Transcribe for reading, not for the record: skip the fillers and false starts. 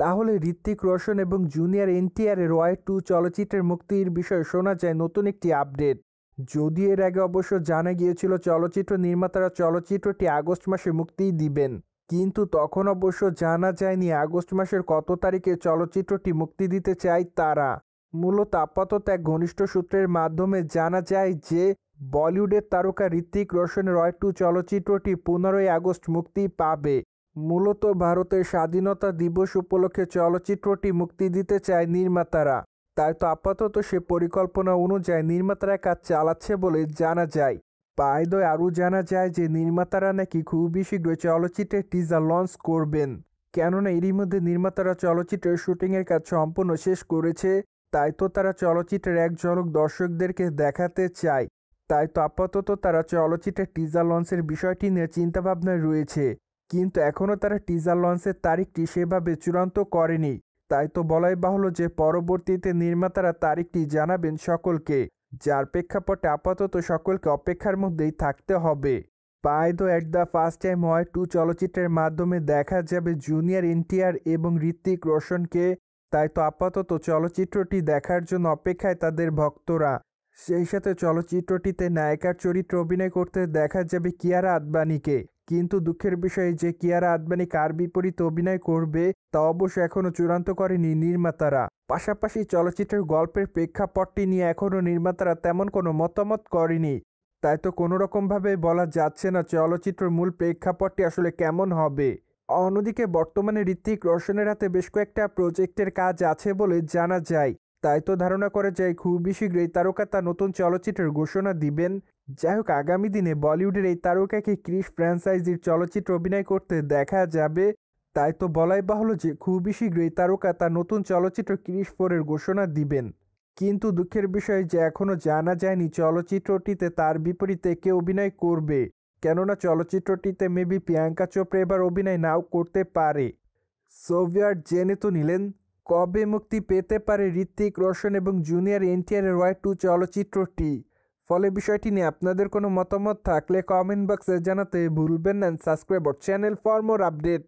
তাহলে ঋত্বিক রোশন এবং junior এনটিআরের Y 2 চলচ্চিত্রের মুক্তির বিষয়ে শোনা যায় নতুন একটি আপডেট। যদিও এর আগে অবশ্য জানা গিয়েছিল চলচ্চিত্র নির্মাতারা চলচ্চিত্রটি আগস্ট মাসে মুক্তিই দিবেন, কিন্তু তখন অবশ্য জানা যায়নি আগস্ট মাসের কত তারিখে চলচ্চিত্রটি মুক্তি দিতে চায় তারা। মূলত আপাতত এক ঘনিষ্ঠ সূত্রের মাধ্যমে জানা যায় যে বলিউডের তারকা ঋত্বিক রোশনের ওয়াই 2 চলচ্চিত্রটি 15ই আগস্ট মুক্তি পাবে। মূলত ভারতের স্বাধীনতা দিবস উপলক্ষে চলচ্চিত্রটি মুক্তি দিতে চায় নির্মাতারা, তাই তো আপাতত সে পরিকল্পনা অনুযায়ী নির্মাতারা কাজ চালাচ্ছে বলে জানা যায়। পায়দয় আরও জানা যায় যে নির্মাতারা নাকি খুবই শীঘ্রই চলচ্চিত্রের টিজার লঞ্চ করবেন, কেননা এরই মধ্যে নির্মাতারা চলচ্চিত্রের শুটিংয়ের কাজ সম্পূর্ণ শেষ করেছে, তাই তো তারা চলচ্চিত্রের এক ঝলক দর্শকদেরকে দেখাতে চায়। তাই তো আপাতত তারা চলচ্চিত্রের টিজার লঞ্চের বিষয়টি নিয়ে চিন্তাভাবনায় রয়েছে, কিন্তু এখনও তারা টিজার লঞ্চের তারিখটি সেভাবে চূড়ান্ত করেনি। তাই তো বলাই বাহুল্য যে পরবর্তীতে নির্মাতারা তারিখটি জানাবেন সকলকে, যার প্রেক্ষাপটে আপাতত সকলকে অপেক্ষার মধ্যেই থাকতে হবে। পায়দো at the first time Y 2 চলচ্চিত্রের মাধ্যমে দেখা যাবে জুনিয়র এনটিআর এবং ঋত্বিক রোশনকে। তাই তো আপাতত চলচ্চিত্রটি দেখার জন্য অপেক্ষায় তাদের ভক্তরা। সেই সাথে চলচ্চিত্রটিতে নায়িকার চরিত্রে অভিনয় করতে দেখা যাবে কিয়ারা আদবানিকে, কিন্তু দুঃখের বিষয় যে কিয়ারা আদবানি কার বিপরীতে অভিনয় করবে তা অবশ্য এখনও চূড়ান্ত করেনি নির্মাতারা। পাশাপাশি চলচ্চিত্রের গল্পের প্রেক্ষাপটটি নিয়ে এখনও নির্মাতারা তেমন কোনো মতামত করেনি, তাই তো কোনোরকমভাবে বলা যাচ্ছে না চলচ্চিত্রের মূল প্রেক্ষাপটটি আসলে কেমন হবে। অন্যদিকে বর্তমানে ঋত্বিক রোশনের হাতে বেশ কয়েকটা প্রজেক্টের কাজ আছে বলে জানা যায়, তাই তো ধারণা করা যায় খুবই শীঘ্রই তারকা তার নতুন চলচ্চিত্রের ঘোষণা দিবেন। যাই হোক, আগামী দিনে বলিউডের এই তারকাকে ক্রিস ফ্র্যাঞ্চাইজির চলচ্চিত্রে অভিনয় করতে দেখা যাবে। তাই তো বলাই বাহুল্য যে খুবই শীঘ্রই তারকা তার নতুন চলচ্চিত্র ক্রিস 4-এর ঘোষণা দিবেন। কিন্তু দুঃখের বিষয় যে এখনও জানা যায়নি চলচ্চিত্রটিতে তার বিপরীতে কে অভিনয় করবে, কেননা চলচ্চিত্রটিতে মেবি প্রিয়াঙ্কা চোপড়া এবার অভিনয় নাও করতে পারে। সোভিয়ার জেনে তো নিলেন কবে মুক্তি পেতে পারে ঋত্বিক রোশন এবং জুনিয়র এনটিআরের ওয়াই 2 চলচ্চিত্রটি। ফলে বিষয়টি নিয়ে আপনাদের কোনো মতামত থাকলে কমেন্ট বক্সে জানাতে ভুলবেন না। Subscribe our channel for more update.